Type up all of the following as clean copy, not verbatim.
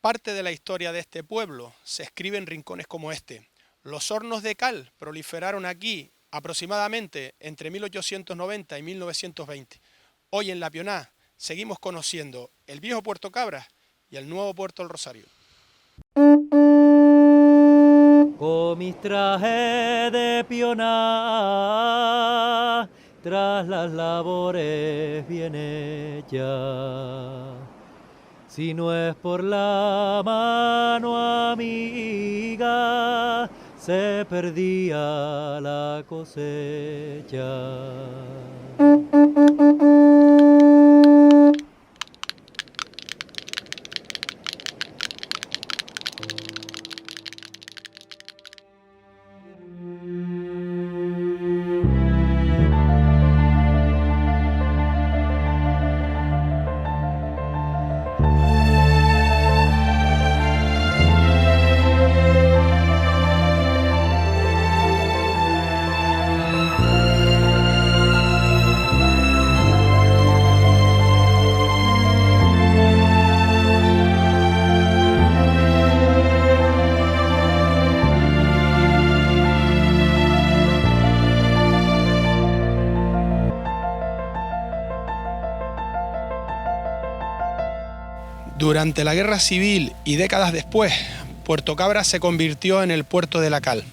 Parte de la historia de este pueblo se escribe en rincones como este. Los hornos de cal proliferaron aquí aproximadamente entre 1890 y 1920. Hoy en La Pioná seguimos conociendo el viejo Puerto Cabras y el nuevo Puerto El Rosario. Con mis trajes de Pioná, tras las labores bien hechas. Si no es por la mano amiga, se perdía la cosecha. Durante la Guerra Civil y décadas después, Puerto Cabras se convirtió en el puerto de la cal.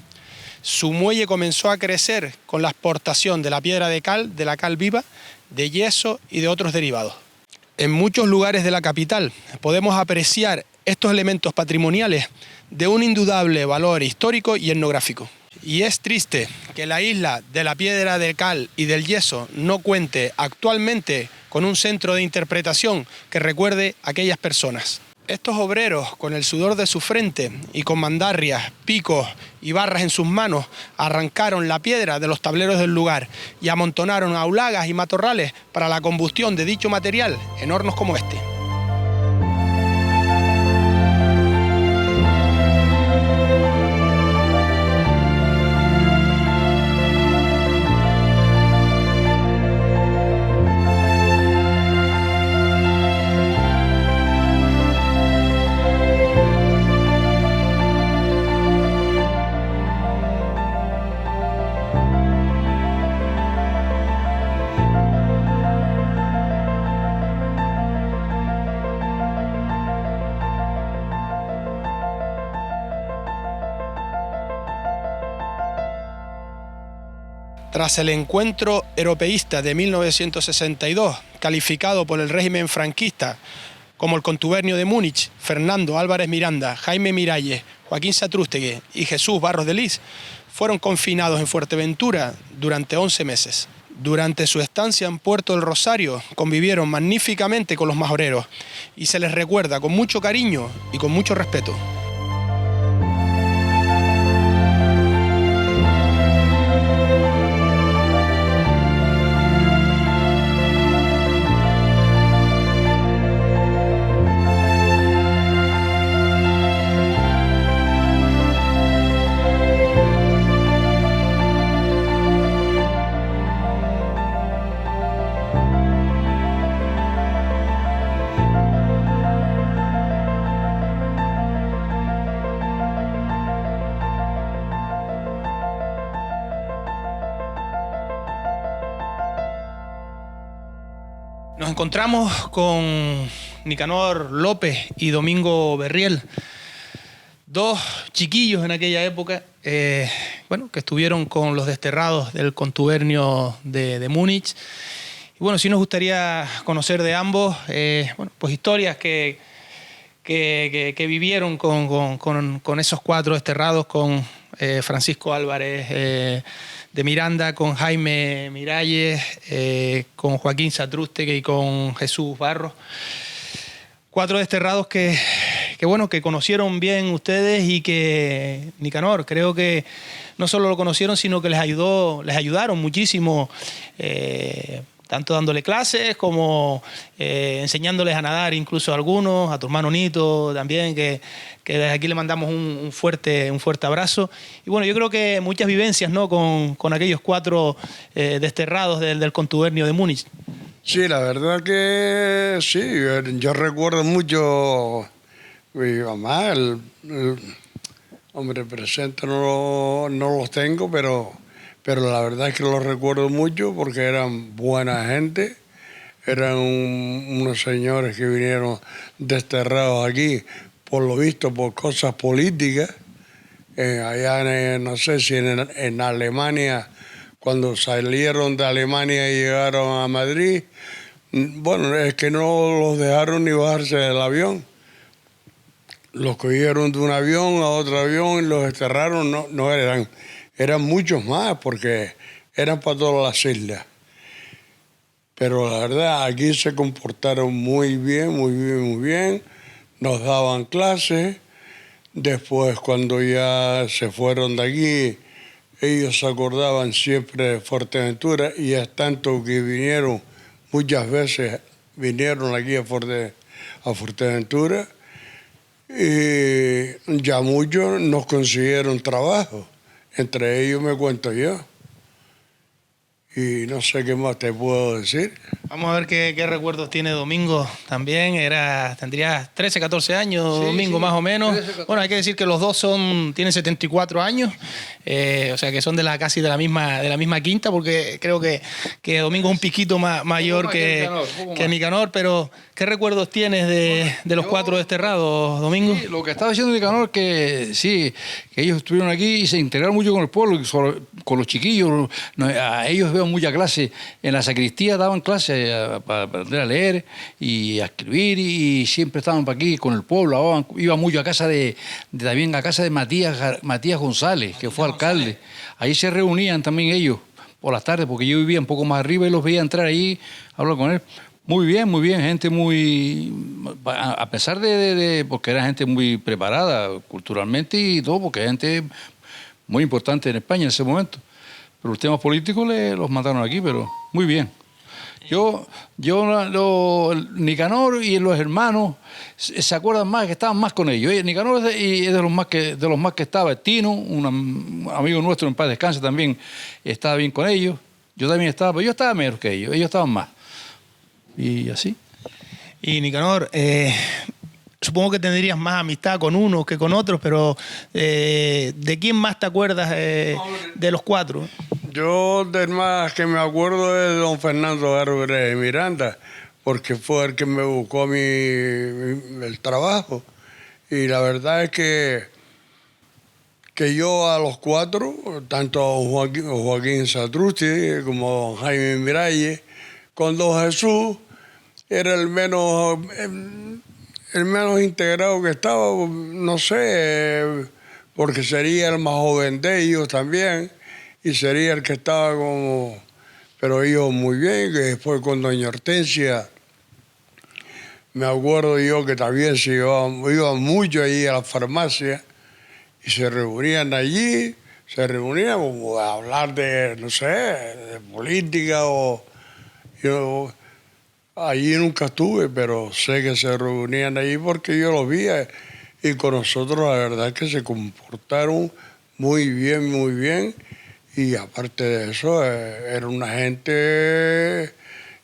Su muelle comenzó a crecer con la exportación de la piedra de la cal viva, de yeso y de otros derivados. En muchos lugares de la capital podemos apreciar estos elementos patrimoniales de un indudable valor histórico y etnográfico. Y es triste que la isla de la piedra de cal y del yeso no cuente actualmente con un centro de interpretación que recuerde a aquellas personas. Estos obreros, con el sudor de su frente y con mandarrias, picos y barras en sus manos, arrancaron la piedra de los tableros del lugar y amontonaron aulagas y matorrales para la combustión de dicho material en hornos como este. Tras el encuentro europeísta de 1962, calificado por el régimen franquista como el contubernio de Múnich, Fernando Álvarez Miranda, Jaime Miralles, Joaquín Satrústegui y Jesús Barros de Lis fueron confinados en Fuerteventura durante 11 meses. Durante su estancia en Puerto del Rosario convivieron magníficamente con los majoreros y se les recuerda con mucho cariño y con mucho respeto. Nos encontramos con Nicanor López y Domingo Berriel, dos chiquillos en aquella época, que estuvieron con los desterrados del contubernio de Múnich. Y bueno, sí nos gustaría conocer de ambos, historias que vivieron con esos cuatro desterrados, con Francisco Álvarez de Miranda, con Jaime Miralles, con Joaquín Satrústegui y con Jesús Barros. Cuatro desterrados que conocieron bien ustedes y que, Nicanor, creo que no solo lo conocieron, sino que les ayudaron muchísimo, tanto dándole clases como enseñándoles a nadar, incluso a algunos, a tu hermano Nito también, que desde aquí le mandamos un fuerte abrazo. Y bueno, yo creo que muchas vivencias, ¿no?, con aquellos cuatro desterrados del contubernio de Múnich. Sí, la verdad que sí, yo recuerdo mucho Mi mamá, hombre, presente no los tengo, pero la verdad es que los recuerdo mucho porque eran buena gente, eran unos señores que vinieron desterrados aquí, por lo visto, por cosas políticas. Allá, no sé si en Alemania, cuando salieron de Alemania y llegaron a Madrid, bueno, es que no los dejaron ni bajarse del avión. Los cogieron de un avión a otro avión y los desterraron. No eran muchos más porque eran para todas las islas. Pero la verdad, aquí se comportaron muy bien, muy bien, muy bien. Nos daban clases. Después, cuando ya se fueron de aquí, ellos se acordaban siempre de Fuerteventura y es tanto que vinieron, muchas veces vinieron aquí a Fuerteventura y ya muchos nos consiguieron trabajo, entre ellos me cuento yo. Y no sé qué más te puedo decir. Vamos a ver qué recuerdos tiene Domingo también. Tendría 13, 14 años, sí, Domingo, sí, más o menos. 13, bueno, hay que decir que los dos tienen 74 años, o sea que son casi de la misma quinta, porque creo que Domingo es un piquito mayor que Nicanor, pero ¿qué recuerdos tienes de los cuatro desterrados, Domingo? Sí, lo que estaba diciendo Nicanor, que sí, que ellos estuvieron aquí y se integraron mucho con el pueblo, con los chiquillos. A ellos veo mucha clase. En la sacristía daban clases para aprender a leer y a escribir, y siempre estaban para aquí con el pueblo. Iba mucho a casa también a casa de Matías González, que fue alcalde. Ahí se reunían también ellos por las tardes, porque yo vivía un poco más arriba y los veía entrar ahí a hablar con él. Muy bien, gente muy... A pesar porque era gente muy preparada culturalmente y todo, porque era gente muy importante en España en ese momento. Pero los temas políticos los mataron aquí, pero muy bien. Nicanor y los hermanos se acuerdan más, que estaban más con ellos. Nicanor es de los más que estaba. Tino, un amigo nuestro, en paz descanse, también estaba bien con ellos. Yo también estaba, pero yo estaba menos que ellos estaban más. Y así. Y Nicanor, supongo que tendrías más amistad con unos que con otros, pero ¿de quién más te acuerdas de los cuatro? Yo del más que me acuerdo es de don Fernando Árboles de Miranda, porque fue el que me buscó el trabajo. Y la verdad es que yo a los cuatro, tanto a Joaquín Satrusti como a don Jaime Miralles, con don Jesús, era el menos integrado que estaba, no sé, porque sería el más joven de ellos también, y sería el que estaba como... Pero ellos muy bien, que después con doña Hortensia, me acuerdo yo que también iban mucho allí a la farmacia, y se reunían allí, como a hablar de, no sé, de política o... Yo allí nunca estuve, pero sé que se reunían allí porque yo los vi y con nosotros la verdad es que se comportaron muy bien. Y aparte de eso, era una gente...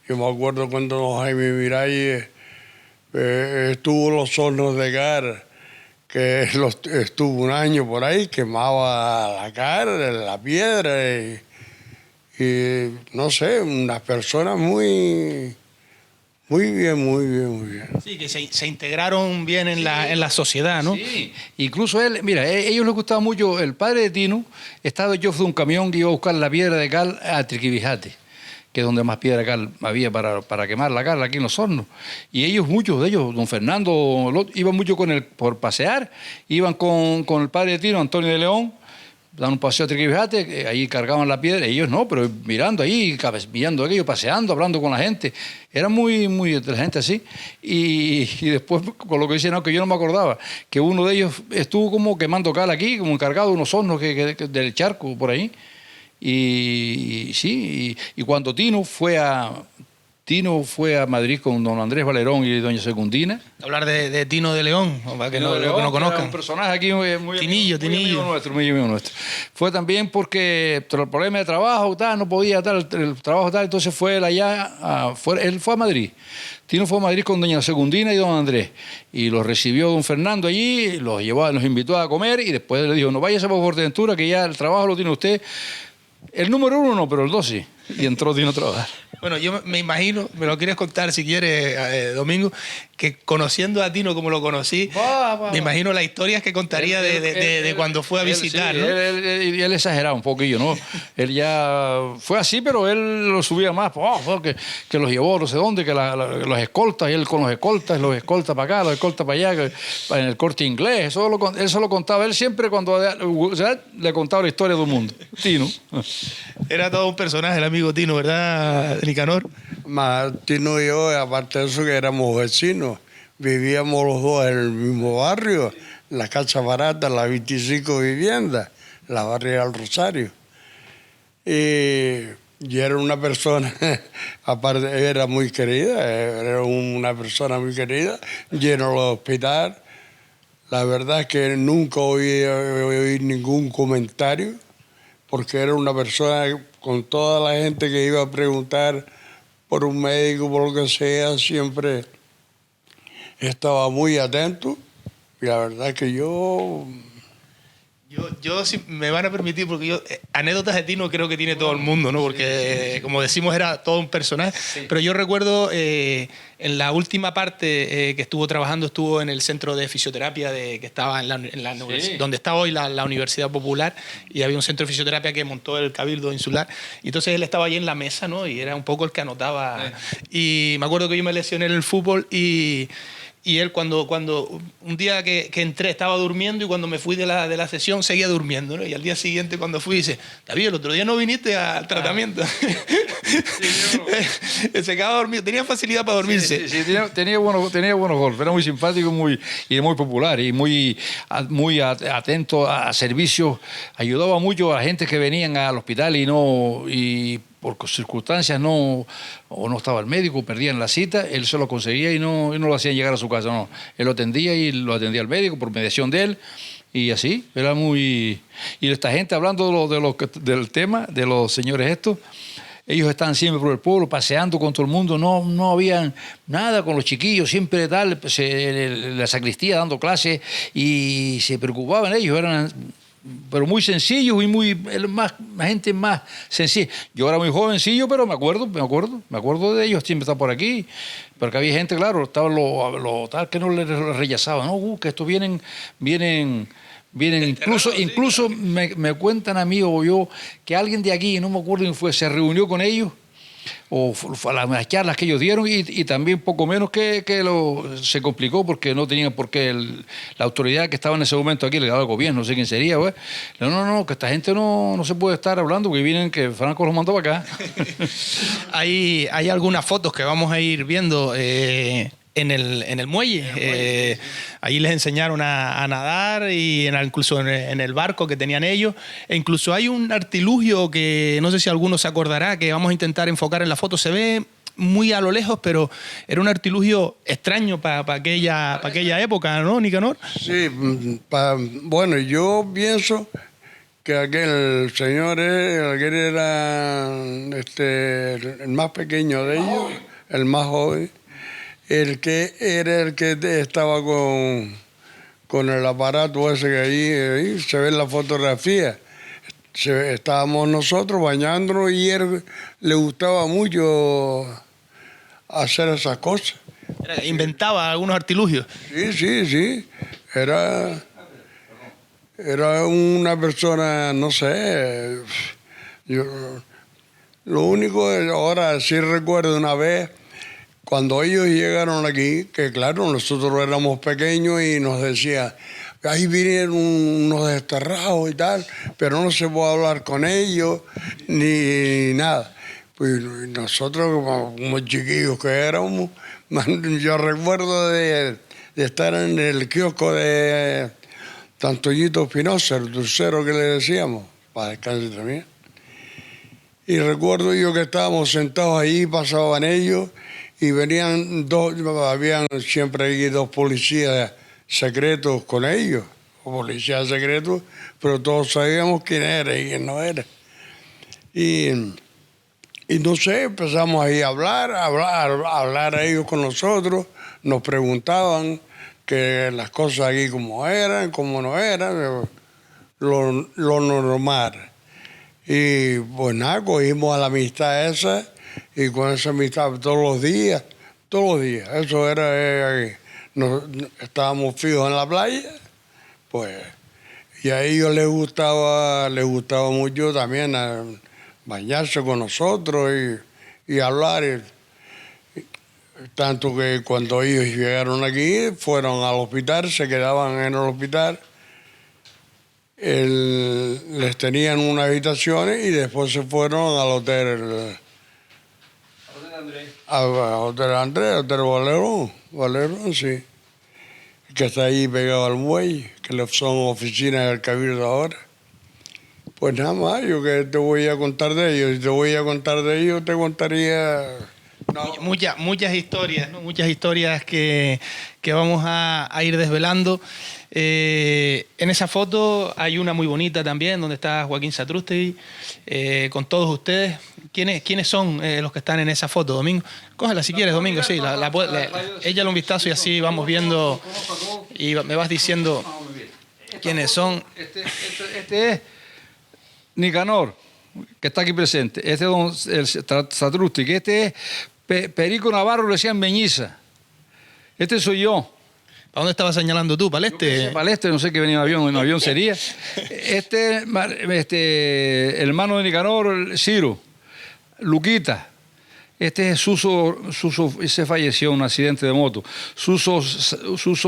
Yo me acuerdo cuando don Jaime Miralles estuvo en los hornos de Gar, que estuvo un año por ahí, quemaba la cara, la piedra y no sé, unas personas muy bien. Sí, que se integraron bien en la sociedad, ¿no? Sí, incluso él, mira, a ellos les gustaba mucho, el padre de Tino, estaba yo de un camión que iba a buscar la piedra de cal a Triquibijate, que es donde más piedra de cal había para quemar la cal aquí en los hornos. Y muchos de ellos, don Fernando, iban mucho por pasear, iban con el padre de Tino, Antonio de León, dan un paseo a Triquibijate, ahí cargaban la piedra, ellos no, pero mirando ahí, mirando aquello, paseando, hablando con la gente. Era muy inteligente así. Y después, con lo que dicen, no, que yo no me acordaba, que uno de ellos estuvo como quemando cal aquí, como encargado de unos hornos del charco por ahí. Y cuando Tino fue Tino fue a Madrid con don Andrés Valerón y doña Secundina. Hablar de Tino de León, para que Tino no, de León, que no que era conozcan. un personaje aquí muy Tinillo. muy amigo nuestro. Fue también porque por el problema de trabajo, tal, no podía tal, el trabajo tal, entonces fue él allá, él fue a Madrid. Tino fue a Madrid con doña Secundina y don Andrés. Y los recibió don Fernando allí, los invitó a comer y después le dijo, no váyase por Fuerteventura, que ya el trabajo lo tiene usted. El número 1 no, pero el 2 sí. Y entró Tino a trabajar. Bueno, yo me imagino, me lo quieres contar si quieres, Domingo, que conociendo a Tino como lo conocí, me imagino las historias que contaría de cuando fue a visitar, sí, ¿no? Él exageraba un poquillo, ¿no? Él ya fue así, pero él lo subía más, que los llevó no sé dónde, que los escoltas, y él con los escoltas para acá, los escoltas para allá, en el Corte Inglés, él se lo contaba, él siempre cuando le contaba la historia de todo el mundo, Tino. Era todo un personaje el amigo Tino, ¿verdad, Nicanor? Tino y yo, aparte de eso, que éramos vecinos, vivíamos los dos en el mismo barrio, la Casa Barata, la 25 viviendas, la barriada del Rosario. Y era una persona, aparte, era muy querida, era una persona muy querida, lleno del hospital. La verdad es que nunca oí ningún comentario, porque era una persona con toda la gente que iba a preguntar por un médico, por lo que sea, siempre estaba muy atento. Y la verdad es que yo Si me van a permitir, porque yo anécdotas de Tino creo que tiene todo el mundo, ¿no? Porque, como decimos, era todo un personaje. Sí. Pero yo recuerdo en la última parte que estuvo trabajando, estuvo en el centro de fisioterapia que estaba sí, donde está hoy la Universidad Popular, y había un centro de fisioterapia que montó el Cabildo Insular. Y entonces él estaba allí en la mesa, ¿no? Y era un poco el que anotaba. Sí. Y me acuerdo que yo me lesioné en el fútbol y él cuando un día que entré estaba durmiendo, y cuando me fui de la sesión seguía durmiendo, ¿no? Y al día siguiente cuando fui dice, David, el otro día no viniste al tratamiento. Sí, se quedaba dormido, tenía facilidad para dormirse. Sí, tenía buenos golpes, era muy simpático y muy popular y muy atento a servicios, ayudaba mucho a gente que venían al hospital y por circunstancias no estaba el médico, perdían la cita, él se lo conseguía y no lo hacían llegar a su casa, no. Él lo atendía y lo atendía el médico por mediación de él, y así, era muy... Y esta gente, hablando del tema, de los señores estos, ellos estaban siempre por el pueblo, paseando con todo el mundo, no había nada con los chiquillos, siempre la sacristía dando clases, y se preocupaban ellos, eran... pero muy sencillos y más gente más sencilla. Yo era muy jovencillo, pero me acuerdo de ellos, siempre está por aquí, porque había gente, claro, estaban los tal que no les rechazaban, no, que estos vienen incluso me cuentan a mí o yo que alguien de aquí, no me acuerdo quién fue, se reunió con ellos o a las charlas que ellos dieron, y también poco menos que se complicó porque no tenían por qué la autoridad que estaba en ese momento aquí, le daba el gobierno, no sé quién sería, pues. No, que esta gente no se puede estar hablando porque vienen que Franco los mandó para acá. Hay algunas fotos que vamos a ir viendo en el muelle. Allí les enseñaron a nadar, y incluso en el barco que tenían ellos. E incluso hay un artilugio que no sé si alguno se acordará, que vamos a intentar enfocar en la foto. Se ve muy a lo lejos, pero era un artilugio extraño para aquella época, ¿no, Nicanor? Sí, bueno, yo pienso que aquel señor aquel era el más pequeño de ellos, el más joven. El que estaba con el aparato ese que ahí se ve en la fotografía. Estábamos nosotros bañándonos y él le gustaba mucho hacer esas cosas. Inventaba algunos artilugios. Sí. Era una persona, no sé. Lo único, ahora sí recuerdo una vez, cuando ellos llegaron aquí, que claro, nosotros éramos pequeños y nos decía, ahí vinieron unos desterrados y tal, pero no se puede hablar con ellos ni nada. Pues nosotros, como chiquillos que éramos, yo recuerdo de estar en el kiosco de Antoñito Espinosa, el dulcero que le decíamos, para descansar también. Y recuerdo yo que estábamos sentados ahí, pasaban ellos y venían habían siempre ahí dos policías secretos con ellos, o policías secretos, pero todos sabíamos quién era y quién no era. Y no sé, empezamos ahí a hablar a ellos con nosotros, nos preguntaban que las cosas aquí como eran, como no eran, lo normal. Y pues nada, cogimos a la amistad esa y con esa amistad todos los días, eso era, estábamos fijos en la playa, pues, y a ellos les gustaba mucho también bañarse con nosotros y hablar. Tanto que cuando ellos llegaron aquí, fueron al hospital, se quedaban en el hospital, les tenían unas habitaciones y después se fueron al hotel. Al Hotel Andrés, Hotel Valerón, sí, que está ahí pegado al muelle, que son oficinas del Cabildo ahora. Pues nada más, yo que te voy a contar de ellos, si te voy a contar de ellos, te contaría... No. Muchas historias, ¿no? Muchas historias que vamos a ir desvelando. En esa foto hay una muy bonita también, donde está Joaquín Satrústegui, con todos ustedes. ¿Quiénes son los que están en esa foto, Domingo? Cógela si quieres, Domingo, sí. Échale un vistazo y así vamos viendo y me vas diciendo quiénes son. Este es Nicanor, que está aquí presente. Este es don Satrústegui. Este es Perico Navarro, le decían Meñiza. Este soy yo. ¿Para dónde estabas señalando tú? ¿Para el este? Para el este, no sé qué venía en avión sería. Este hermano de Nicanor, Ciro. Luquita. Este es Suso, ese falleció en un accidente de moto. Suso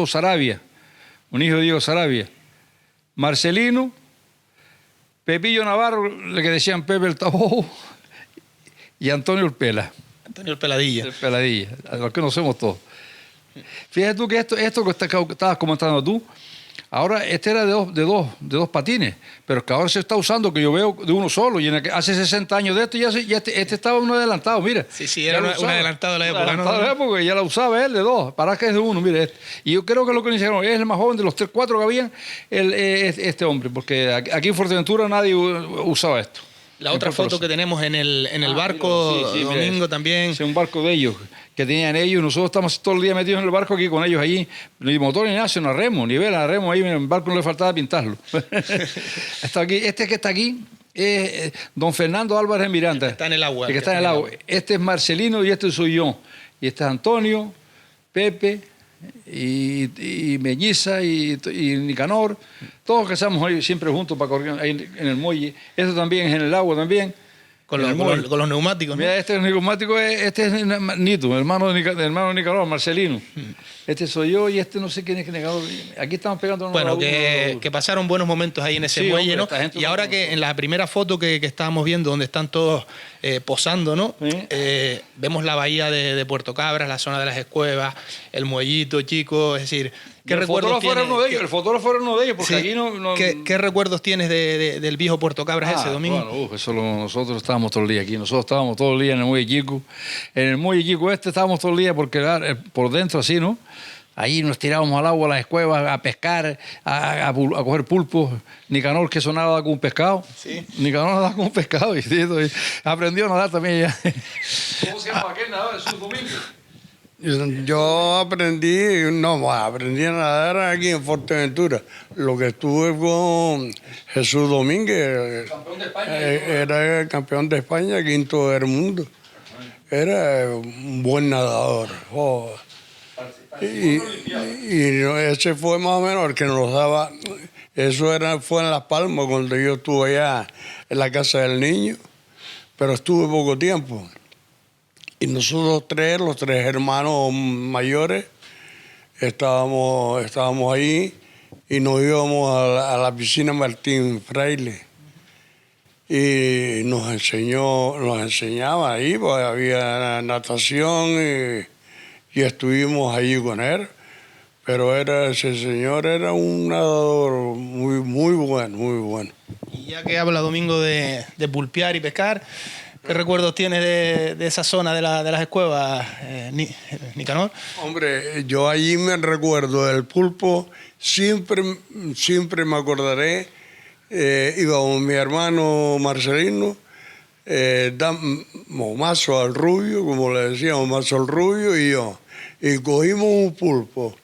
Sarabia, un hijo de Diego Sarabia. Marcelino, Pepillo Navarro, le que decían Pepe el Tabó, y Antonio el Pela. Antonio el Peladilla. El Peladilla, a los que conocemos todos. Fíjate tú que esto que estabas comentando tú, ahora este era de dos patines, pero que ahora se está usando, que yo veo de uno solo, y hace 60 años de esto ya este estaba uno adelantado, mira. Sí, era un adelantado de la época. Adelantado de la época, ya la usaba él de dos, para que es de uno, mire. Y yo creo que lo que dijeron es el más joven de los 4 que habían, este hombre, porque aquí en Fuerteventura nadie usaba esto. La otra foto que tenemos en el barco, sí, Domingo, mira, también. Es un barco de ellos, que tenían ellos. Nosotros estamos todo el día metidos en el barco aquí con ellos allí. Ni motor ni nada, sino remo, ni vela, remo. Ahí en el barco no le faltaba pintarlo. Está aquí, este que está aquí es don Fernando Álvarez Miranda. El que está en el agua. El que está en el agua. Este es Marcelino y este soy yo. Y este es Antonio, Pepe... Y Meñiza y Nicanor, todos que estamos ahí siempre juntos para correr ahí en el muelle. Esto también es en el agua también. Con los neumáticos, ¿no? Mira, este neumático este es Nito, hermano de Nicanor, Marcelino. Este soy yo y este no sé quién es Nicanor. Aquí estamos pegando. Bueno, que pasaron buenos momentos ahí en ese muelle, hombre, ¿no? Y ahora que en la primera foto que estábamos viendo, donde están todos posando, ¿no? Sí. Vemos la bahía de Puerto Cabras, la zona de las Escuevas, el muellito chico, es decir... El fotógrafo era uno de ellos, porque sí, aquí no... ¿Qué recuerdos tienes del viejo Puerto Cabras ese, Domingo? Bueno, eso nosotros estábamos todo el día aquí. Nosotros estábamos todo el día en el muelle chico. En el muelle chico estábamos todo el día porque por dentro así, ¿no? Ahí nos tirábamos al agua, a las cuevas, a pescar, a coger pulpos. Nicanor, que eso nadaba con un pescado. Sí. Nicanor nadaba con un pescado. Y aprendió a nadar también ya. ¿Cómo se llama aquel nadador? ¿Jesús Domingo? Yo aprendí a nadar aquí en Fuerteventura. Lo que estuve con Jesús Domínguez, campeón de España, era el campeón de España, quinto del mundo. Era un buen nadador. Oh. Y ese fue más o menos el que nos daba. Eso fue en Las Palmas, cuando yo estuve allá en la casa del niño, pero estuve poco tiempo. Y nosotros los tres hermanos mayores, estábamos ahí y nos íbamos a la piscina Martín Fraile. Y nos enseñaba ahí, pues había natación y estuvimos allí con él. Pero ese señor era un nadador muy bueno, muy bueno. Y ya que habla Domingo de pulpear y pescar, ¿Qué recuerdos tienes de esa zona de las escuevas, Nicanor? Hombre, yo allí me recuerdo del pulpo, siempre me acordaré, iba con mi hermano Marcelino, Mazo al Rubio, como le decíamos, Mazo al Rubio y yo, y cogimos un pulpo,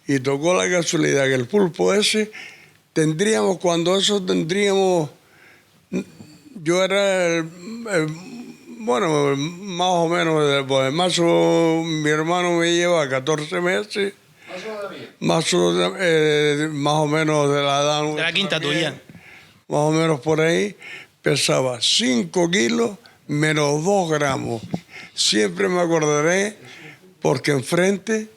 y tocó la casualidad que el pulpo ese, yo era bueno, más o menos, pues Mazo, mi hermano me lleva 14 meses. Mazo, más o menos de la edad. De la quinta tuya. Más o menos por ahí. Pesaba 5 kilos menos 2 gramos. Siempre me acordaré porque enfrente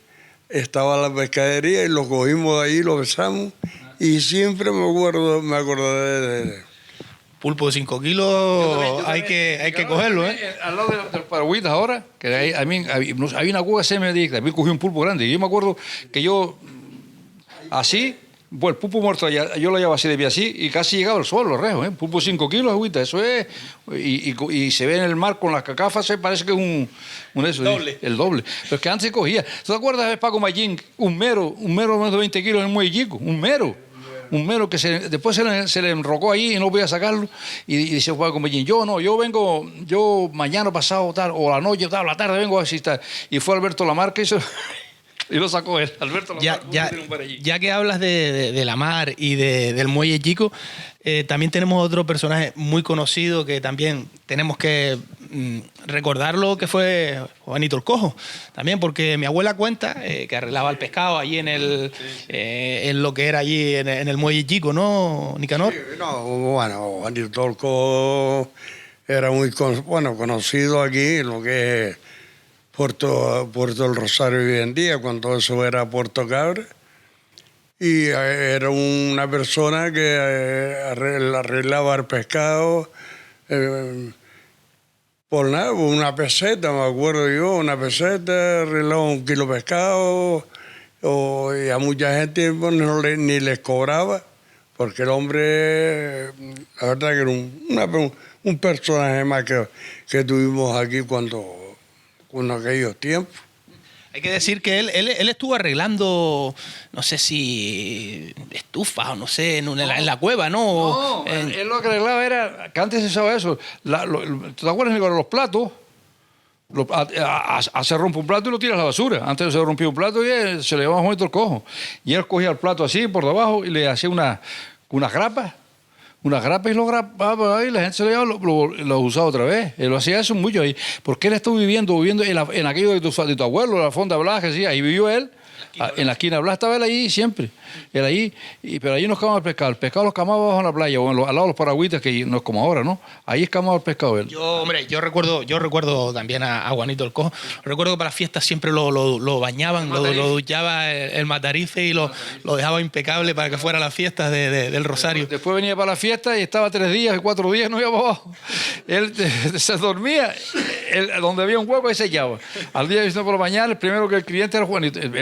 estaba la pescadería y lo cogimos de ahí, lo besamos. Y siempre me acordaré de él. Pulpo de 5 kilos, hay que cogerlo, ¿eh? Al lado de los paragüitas ahora, que había una cueva semiadicta, también cogí un pulpo grande. Y yo me acuerdo que yo, así, pues el pulpo muerto, yo lo llevaba así de pie así, y casi llegaba al suelo, los rejos, ¿eh? Pulpo 5 kilos, agüita, eso es. Y se ve en el mar con las cacafas, parece que es un eso, doble. El doble. Pero es que antes se cogía. ¿Tú te acuerdas de Paco Mallín? Un mero más de 20 kilos en el muelle chico, un mero que después se le enrocó ahí y no podía sacarlo y dice Paco Mallín, yo mañana pasado tal, o la noche tal, la tarde vengo a visitar, y fue Alberto Lamarca y lo sacó él. Alberto Lamarca ya que hablas de la mar y del muelle chico, también tenemos otro personaje muy conocido que también tenemos que recordarlo, que fue Juanito el Cojo, también porque mi abuela cuenta que arreglaba el pescado allí en lo que era allí en el muelle chico, ¿no, Nicanor? Sí, no, bueno, Juanito el Cojo era muy conocido aquí en lo que es Puerto del Rosario hoy en día, cuando eso era Puerto Cabra. Y era una persona que arreglaba el pescado por nada, una peseta, me acuerdo yo, una peseta, arreglaba 1 kilo de pescado, y a mucha gente ni les cobraba, porque el hombre, la verdad que era un personaje más que tuvimos aquí con aquellos tiempos. Hay que decir que él estuvo arreglando, no sé si estufas o no sé, en la cueva, ¿no? No, él lo que arreglaba era, que antes se usaba eso, ¿te acuerdas de los platos? Se rompe un plato y lo tiras a la basura. Antes se rompía un plato y se le llevaba Juanito el Cojo. Y él cogía el plato así por debajo y le hacía unas grapas y lo grapaba y la gente se lo llevaba, lo usaba otra vez. Él lo hacía eso mucho ahí. Porque él estuvo viviendo en aquello de tu abuelo, la fonda Blas, que sí, ahí vivió él. En la esquina Blas estaba él ahí siempre. Él ahí, pero allí no escamaba el pescado. El pescado lo escamaba bajo la playa o al lado de los paragüitas, que no es como ahora, ¿no? Ahí escamaba el pescado él. Yo recuerdo también a Juanito el Cojo. Recuerdo que para las fiestas siempre lo bañaban, lo duchaba el Matarife y lo dejaba impecable para que fuera a las fiestas del Rosario. Después venía para la fiesta y estaba 3 días, 4 días, no iba para abajo. Él se dormía, donde había un hueco ahí se sellaba. Al día siguiente por la mañana, el primero que el cliente era Juanito. No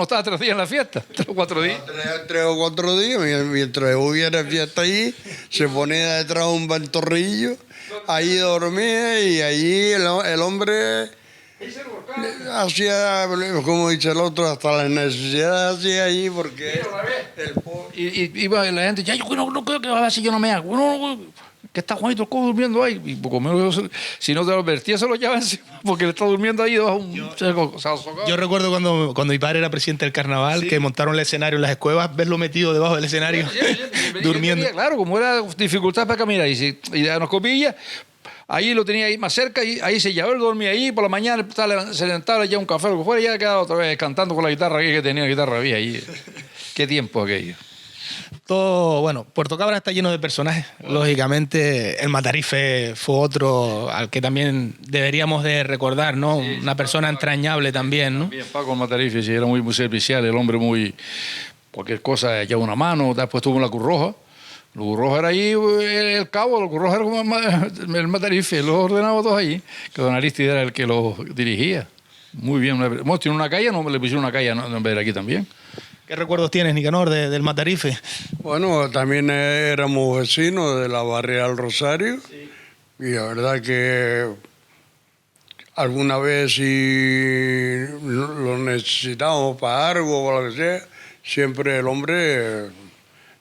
estaba 3 días en la fiesta, 3 o 4 días. 3 o 4 días, mientras hubiera fiesta allí, se ponía detrás de un ventorrillo, allí dormía y allí el hombre hacía, como dice el otro, hasta las necesidades hacía allí porque y iba la gente, ya yo no creo que va a ver si yo no me hago. Que está Juanito el Cojo durmiendo ahí. Y poco menos, si no te lo advertía, se lo llevaba encima, porque él está durmiendo ahí debajo Yo recuerdo cuando mi padre era presidente del carnaval, sí, que montaron el escenario en las escuevas, verlo metido debajo del escenario, durmiendo. Claro, como era dificultad para caminar, y a las copillas, ahí lo tenía ahí más cerca, y ahí se llevaba, él dormía ahí, por la mañana se levantaba, ya un café, lo que fuera, y ya quedaba otra vez cantando con la guitarra que tenía, la guitarra había ahí. Qué tiempo aquello. Puerto Cabra está lleno de personajes. Lógicamente, el Matarife fue otro al que también deberíamos de recordar, ¿no? Sí, una persona entrañable también, ¿no? También Paco el Matarife, sí, era muy, muy servicial, el hombre muy... Cualquier cosa echaba una mano, después tuvo la Cruz Roja. La Cruz Roja era ahí el cabo, la Cruz Roja era como el Matarife, los ordenaba todos allí, que don Aristide era el que los dirigía. Muy bien. Tiene una calle, no le pusieron una calle en vez de aquí también. ¿Qué recuerdos tienes, Nicanor, del Matarife? Bueno, también éramos vecinos de la barriada del Rosario. Sí. Y la verdad que alguna vez si lo necesitábamos para algo o lo que sea, siempre el hombre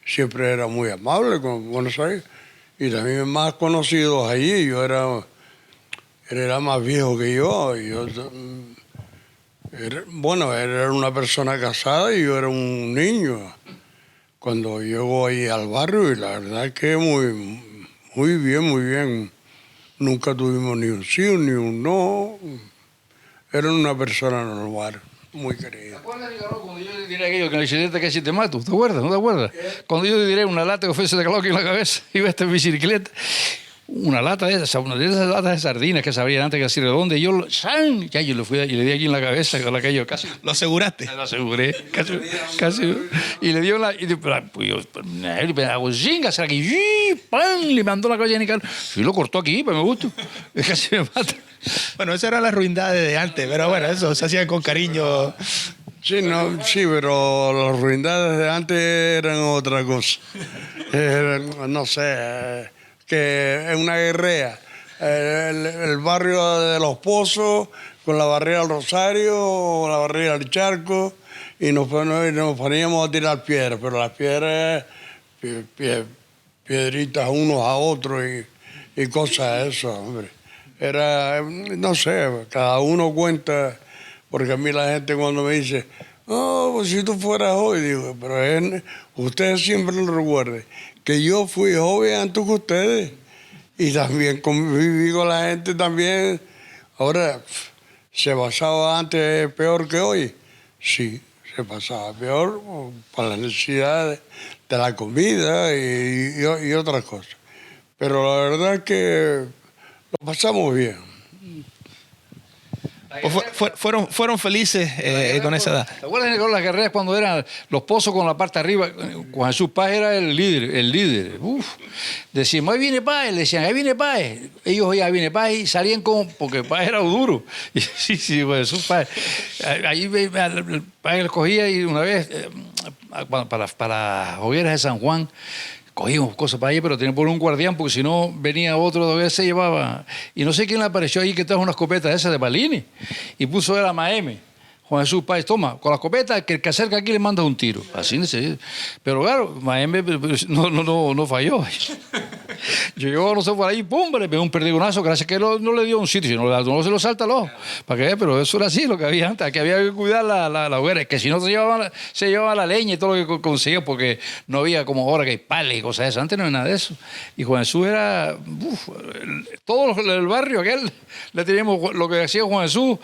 siempre era muy amable con Buenos Aires. Y también más conocidos allí, él era más viejo que yo. Él era una persona casada y yo era un niño. Cuando llegó ahí al barrio, y la verdad es que muy bien, muy bien. Nunca tuvimos ni un sí ni un no. Era una persona normal, muy querida. ¿Te acuerdas, Nicanor, cuando yo te diré aquello que en el accidente casi te mato? ¿Te acuerdas? ¿No te acuerdas? Cuando yo te diré una lata que ofrece de caloque en la cabeza y ves en bicicleta, una lata de esas, una de esas latas de sardinas que se abrían antes que así redonda, y yo, ¡san! Ya yo le fui y le di aquí en la cabeza con aquello casi. ¿Lo aseguraste? Lo aseguré, casi. Y le dio la. Y pues yo, me hago zinga, será que ¡pam! Le mandó la cabeza a Nicanor. Y lo cortó aquí, pues me gustó. Casi me mata. Bueno, esa era la ruindad de antes, pero bueno, eso se hacía con cariño. Sí, pero las ruindades de antes eran otra cosa. No sé, que es una guerrea. El barrio de Los Pozos, con la barrera del Rosario, la barrera del Charco, y nos poníamos a tirar piedras, pero las piedras, piedritas unos a otros y cosas de eso, hombre. Era, no sé, cada uno cuenta, porque a mí la gente cuando me dice, oh, pues si tú fueras hoy, digo, pero ustedes siempre lo recuerden, que yo fui joven antes que ustedes, y también conviví con la gente también. Ahora, ¿se pasaba antes peor que hoy? Sí, se pasaba peor por las necesidades de la comida y otras cosas. Pero la verdad es que lo pasamos bien. Pues fueron felices con esa edad. ¿Te acuerdas de las carreras cuando eran Los Pozos con la parte arriba? Juan Jesús Páez era el líder. Uf. Decíamos, ahí viene Páez, le decían, ahí viene Páez. Ellos oían, ahí viene Páez y salían porque Páez era duro. Y, sí, Juan Jesús Páez. Ahí Páez les cogía y una vez, para las hogueras de San Juan, cogíamos cosas para allá, pero tenía que poner un guardián, porque si no venía otro, todavía se llevaba. Y no sé quién le apareció ahí que trajo una escopeta esa de Palini y puso él a Maeme. Juan Jesús Páez, toma, con la escopeta, que el que acerca aquí le manda un tiro. Así necesita. Pero claro, Maeme no falló. Llegó, no sé, por ahí, pum, le pegó un perdigonazo, gracias a que no le dio un sitio, si no se lo salta el ojo. ¿Para qué? Pero eso era así lo que había antes, que había que cuidar la hoguera, que si no se llevaba la leña y todo lo que conseguía, porque no había como ahora que hay palas y cosas de eso. Antes no había nada de eso. Y Juan Jesús era, todo el barrio aquel, le teníamos lo que decía Juan Jesús.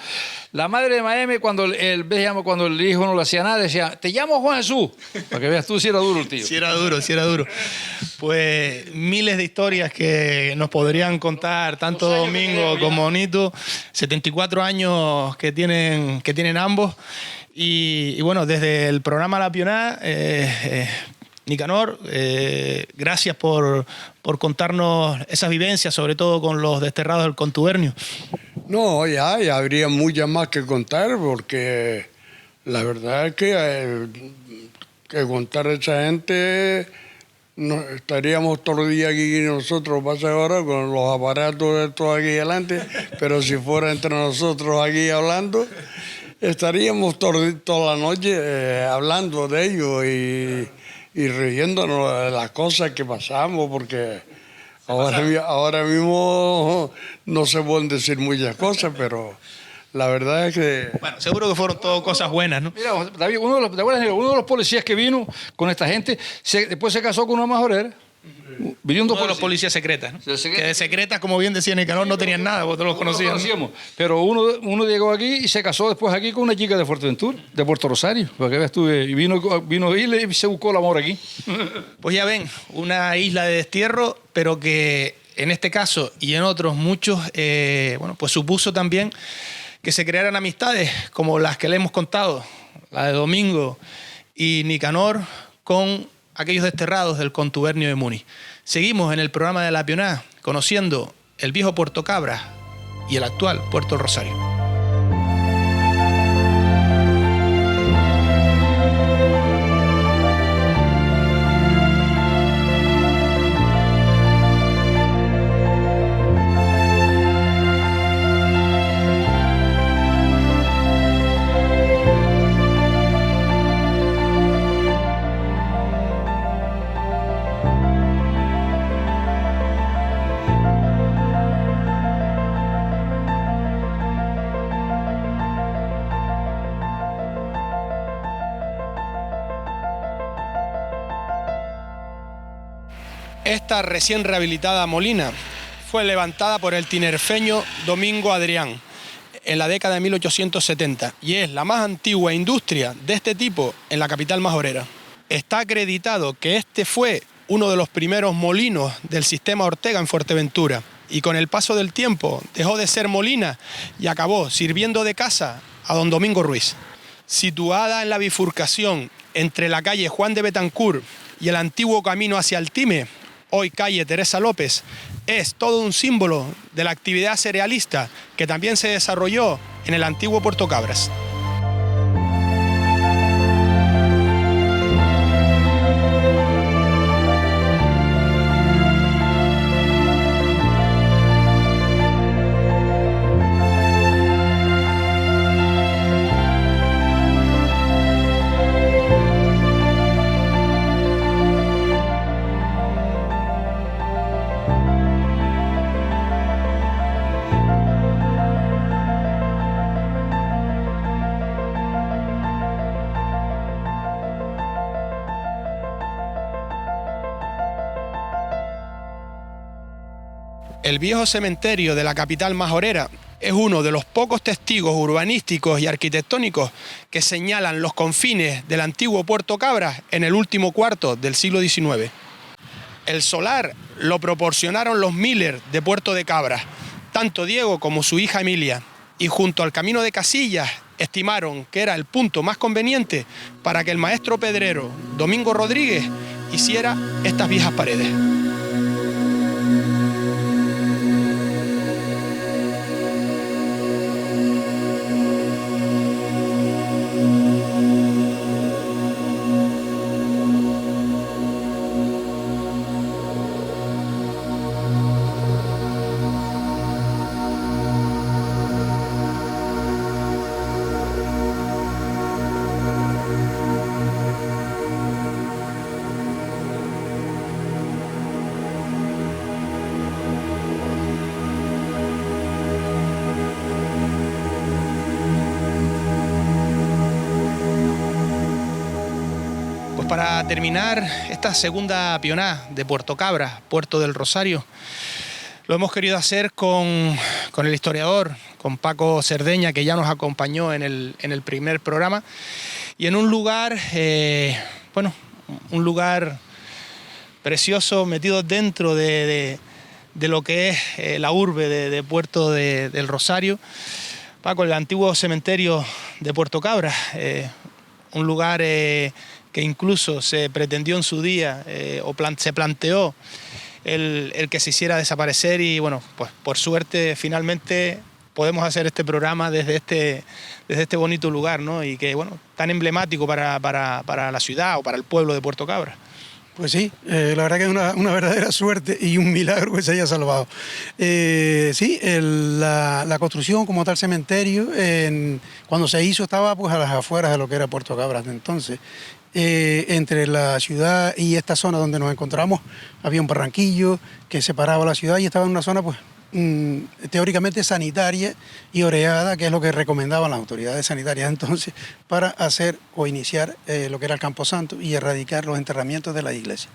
La madre de Maeme, cuando el hijo no le hacía nada, decía, te llamo Juan Jesús, para que veas tú si era duro el tío. Sí era duro. Pues miles de historias que nos podrían contar tanto Domingo como Nito, 74 años que tienen ambos, y bueno, desde el programa La Pionada, Nicanor, gracias por contarnos esas vivencias, sobre todo con los desterrados del contubernio. No, ya habría muchas más que contar, porque la verdad es que contar a esa gente, estaríamos todo el día aquí nosotros, pasa ahora, con los aparatos de todos aquí adelante, pero si fuera entre nosotros aquí hablando, estaríamos toda la noche hablando de ellos y riéndonos de las cosas que pasamos, porque ahora mismo no se pueden decir muchas cosas, pero la verdad es que... Bueno, seguro que fueron todas cosas buenas, ¿no? Mira, David, uno de los policías que vino con esta gente, después se casó con una majorera. Vinieron Uno de los policías secretas, ¿no? Que de secretas, como bien decía Nicanor, no tenían nada, vosotros los conocíamos. Pero uno llegó aquí y se casó después aquí con una chica de Fuerteventura, de Puerto Rosario, porque estuve, y vino y se buscó el amor aquí. Pues ya ven, una isla de destierro, pero que en este caso y en otros muchos, pues supuso también que se crearan amistades como las que le hemos contado, la de Domingo y Nicanor, con aquellos desterrados del contubernio de Muni. Seguimos en el programa de La Pionada, conociendo el viejo Puerto Cabras y el actual Puerto Rosario. Esta recién rehabilitada molina fue levantada por el tinerfeño Domingo Adrián en la década de 1870 y es la más antigua industria de este tipo en la capital majorera. Está acreditado que este fue uno de los primeros molinos del sistema Ortega en Fuerteventura y con el paso del tiempo dejó de ser molina y acabó sirviendo de casa a don Domingo Ruiz. Situada en la bifurcación entre la calle Juan de Betancourt y el antiguo camino hacia Altime, hoy calle Teresa López, es todo un símbolo de la actividad cerealista que también se desarrolló en el antiguo Puerto Cabras. El viejo cementerio de la capital majorera es uno de los pocos testigos urbanísticos y arquitectónicos que señalan los confines del antiguo Puerto Cabras en el último cuarto del siglo XIX. El solar lo proporcionaron los Miller de Puerto de Cabras, tanto Diego como su hija Emilia, y junto al camino de Casillas estimaron que era el punto más conveniente para que el maestro pedrero Domingo Rodríguez hiciera estas viejas paredes. Para terminar esta segunda pionada de Puerto Cabras, Puerto del Rosario, lo hemos querido hacer con el historiador, con Paco Cerdeña, que ya nos acompañó en el primer programa, y en un lugar, un lugar precioso, metido dentro de lo que es la urbe de Puerto del Rosario. Paco, el antiguo cementerio de Puerto Cabras, un lugar que incluso se pretendió en su día se planteó el que se hiciera desaparecer y bueno, pues por suerte finalmente podemos hacer este programa desde este bonito lugar, ¿no? Y que bueno, tan emblemático para la ciudad o para el pueblo de Puerto Cabras. Pues sí, la verdad que es una verdadera suerte y un milagro que se haya salvado. La construcción como tal cementerio, cuando se hizo estaba pues a las afueras de lo que era Puerto Cabras de entonces. Entre la ciudad y esta zona donde nos encontramos había un barranquillo que separaba la ciudad y estaba en una zona pues teóricamente sanitaria y oreada, que es lo que recomendaban las autoridades sanitarias entonces para hacer o iniciar lo que era el Camposanto y erradicar los enterramientos de la iglesia.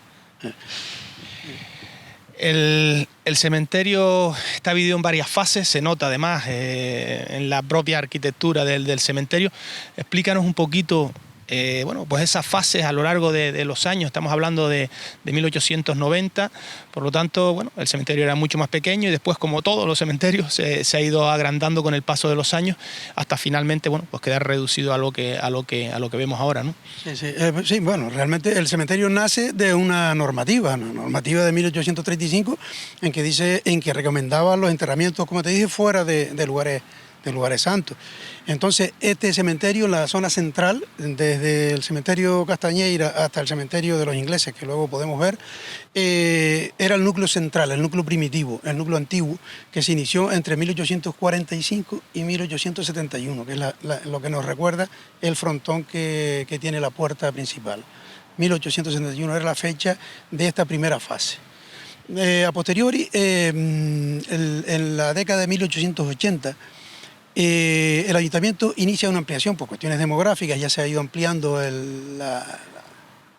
El cementerio está dividido en varias fases, se nota además en la propia arquitectura del cementerio. Explícanos un poquito pues esas fases a lo largo de los años. Estamos hablando de 1890, por lo tanto, bueno, el cementerio era mucho más pequeño y después, como todos los cementerios, se ha ido agrandando con el paso de los años hasta finalmente, bueno, pues quedar reducido a lo que vemos ahora, ¿no? Sí, bueno, realmente el cementerio nace de una normativa de 1835 en que recomendaba los enterramientos, como te dije, fuera de lugares santos. Entonces, este cementerio, la zona central, desde el cementerio Castañeira hasta el cementerio de los ingleses, que luego podemos ver, era el núcleo central, el núcleo primitivo, el núcleo antiguo, que se inició entre 1845 y 1871, que es lo que nos recuerda el frontón que tiene la puerta principal. 1871 era la fecha de esta primera fase. A posteriori, en la década de 1880, el ayuntamiento inicia una ampliación por cuestiones demográficas, ya se ha ido ampliando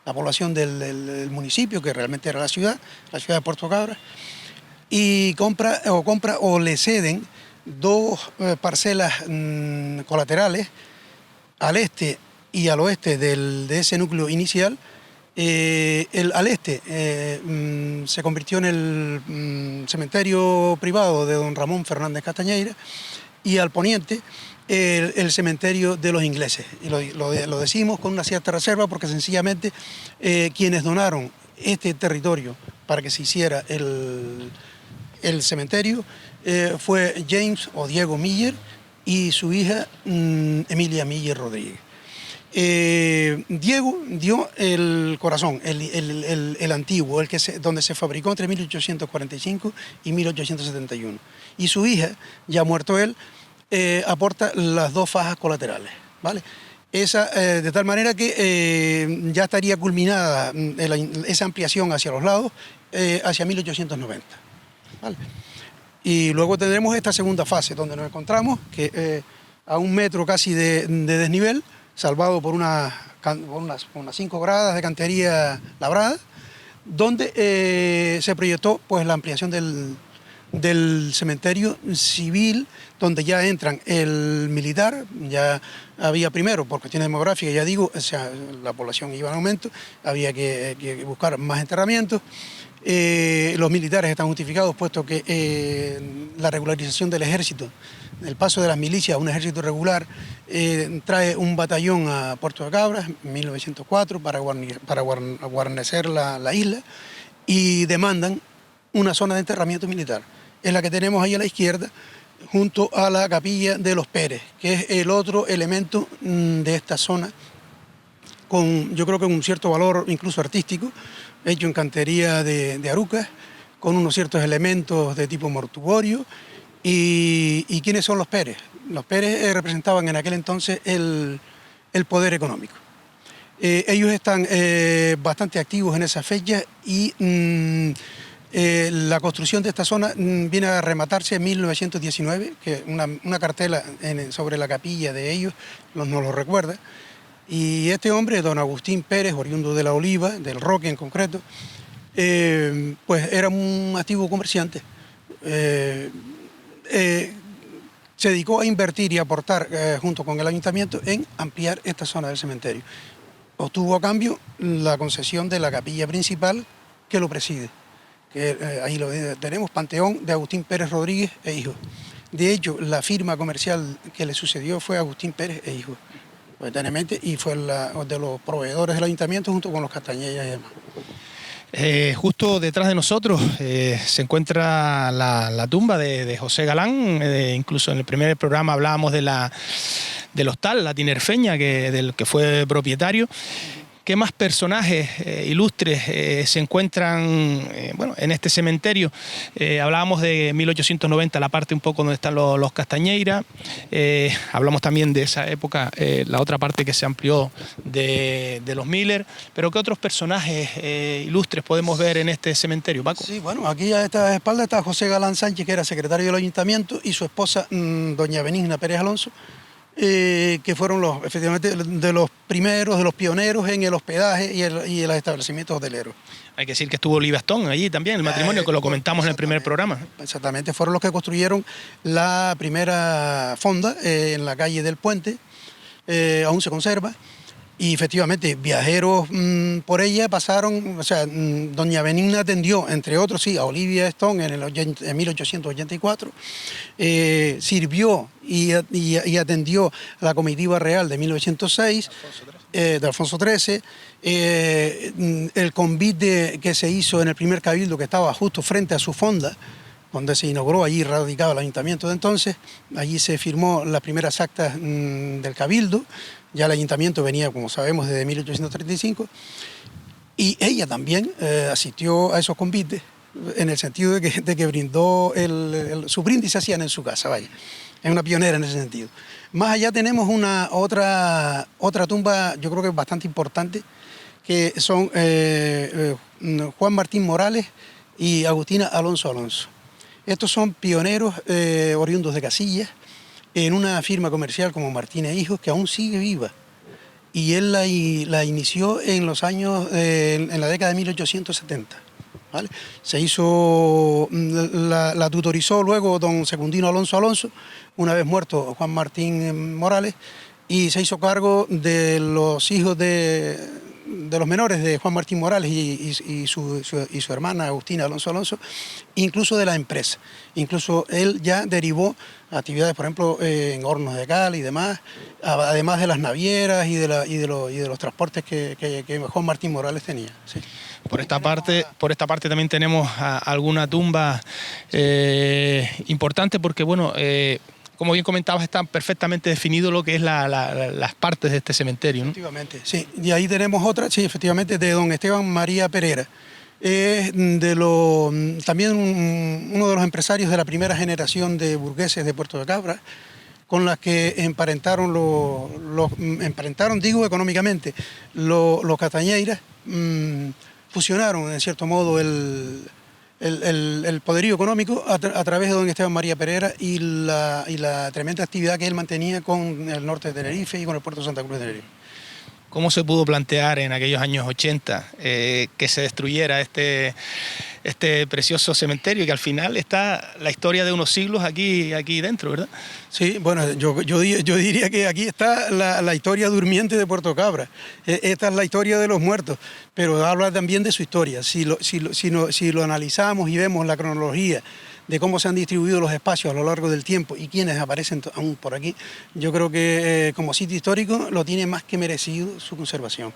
la población del municipio, que realmente era la ciudad de Puerto Cabra, y compra o le ceden 2 parcelas colaterales al este y al oeste de ese núcleo inicial. Al este se convirtió en el cementerio privado de don Ramón Fernández Castañeira, y al poniente el cementerio de los ingleses. Y lo decimos con una cierta reserva porque sencillamente quienes donaron este territorio para que se hiciera el cementerio fue James o Diego Miller y su hija Emilia Miller Rodríguez. Diego dio el corazón, el antiguo, donde se fabricó entre 1845 y 1871. Y su hija, ya muerto él, aporta las 2 fajas colaterales, ¿vale? De tal manera que ya estaría culminada esa ampliación hacia los lados hacia 1890, ¿vale? Y luego tendremos esta segunda fase, donde nos encontramos que a 1 metro casi de desnivel, salvado por unas 5 gradas de cantería labrada, donde se proyectó pues la ampliación del cementerio civil, donde ya entran el militar. Ya había primero, por cuestiones demográficas, ya digo, o sea, la población iba en aumento, había que buscar más enterramientos. Los militares están justificados, puesto que la regularización del ejército, el paso de las milicias a un ejército regular, trae un batallón a Puerto de Cabras en 1904 para guarnecer la isla, y demandan una zona de enterramiento militar. Es la que tenemos ahí a la izquierda, junto a la capilla de los Pérez, que es el otro elemento de esta zona, yo creo que un cierto valor incluso artístico, hecho en cantería de Arucas, con unos ciertos elementos de tipo mortuorio. ¿Y quiénes son los Pérez? Los Pérez representaban en aquel entonces el poder económico. Ellos están bastante activos en esa fecha, y la construcción de esta zona viene a rematarse en 1919, que una cartela sobre la capilla de ellos nos lo recuerda. Y este hombre, don Agustín Pérez, oriundo de La Oliva, del Roque en concreto, pues era un activo comerciante. Se dedicó a invertir y aportar junto con el ayuntamiento en ampliar esta zona del cementerio. Obtuvo a cambio la concesión de la capilla principal que lo preside, que ahí lo tenemos, Panteón de Agustín Pérez Rodríguez e Hijos. De hecho, la firma comercial que le sucedió fue Agustín Pérez e Hijos, y fue de los proveedores del ayuntamiento junto con los Castañeira y demás. Justo detrás de nosotros se encuentra la tumba de José Galán. Incluso en el primer programa hablábamos del hostal, la Tinerfeña, del que fue propietario. ¿Qué más personajes ilustres se encuentran en este cementerio? Hablábamos de 1890, la parte un poco donde están los Castañeira. Hablamos también de esa época, la otra parte que se amplió de los Miller. Pero ¿qué otros personajes ilustres podemos ver en este cementerio, Paco? Sí, bueno, aquí a esta espalda está José Galán Sánchez, que era secretario del ayuntamiento, y su esposa, doña Benigna Pérez Alonso, que fueron efectivamente de los primeros, de los pioneros en el hospedaje y el establecimiento hotelero. Hay que decir que estuvo Oliva Stone allí también, el matrimonio, que lo comentamos en el primer programa. Exactamente, fueron los que construyeron la primera fonda en la calle del Puente, aún se conserva. Y efectivamente, viajeros por ella pasaron, o sea, doña Benigna atendió, entre otros, sí, a Olivia Stone en 1884, sirvió y atendió a la comitiva real de 1906, de Alfonso XIII, el convite que se hizo en el primer cabildo, que estaba justo frente a su fonda, donde se inauguró, allí radicaba el ayuntamiento de entonces. Allí se firmó las primeras actas del cabildo. Ya el ayuntamiento venía, como sabemos, desde 1835, y ella también asistió a esos convites, en el sentido de que brindó su brindis se hacían en su casa, vaya. Es una pionera en ese sentido. Más allá tenemos otra tumba, yo creo que es bastante importante, que son Juan Martín Morales y Agustina Alonso Alonso. Estos son pioneros oriundos de Casillas, en una firma comercial como Martínez Hijos, que aún sigue viva. y él la inició en los años, en la década de 1870. ¿Vale? Se hizo, la tutorizó luego don Secundino Alonso Alonso, una vez muerto Juan Martín Morales, y se hizo cargo de los hijos de los menores de Juan Martín Morales y su hermana Agustina Alonso Alonso, incluso de la empresa. Incluso él ya derivó actividades, por ejemplo, en hornos de cal y demás, además de las navieras y de los transportes que Juan Martín Morales tenía. Sí. Por esta parte también tenemos alguna tumba importante porque, bueno, como bien comentabas, está perfectamente definido lo que es las partes de este cementerio, ¿no? Efectivamente, sí. Y ahí tenemos otra, sí, efectivamente, de don Esteban María Pereira. Es también uno de los empresarios de la primera generación de burgueses de Puerto de Cabra, con las que emparentaron, digo económicamente, los Castañeiras. Fusionaron, en cierto modo, el poderío económico a través de don Esteban María Pereira y la tremenda actividad que él mantenía con el norte de Tenerife y con el puerto de Santa Cruz de Tenerife. ¿Cómo se pudo plantear en aquellos años 80 que se destruyera este precioso cementerio, que al final está la historia de unos siglos aquí dentro, ¿verdad? Sí, bueno, yo diría que aquí está la historia durmiente de Puerto Cabra. Esta es la historia de los muertos, pero habla también de su historia. Si lo analizamos y vemos la cronología de cómo se han distribuido los espacios a lo largo del tiempo y quienes aparecen aún por aquí, yo creo que como sitio histórico lo tiene más que merecido su conservación.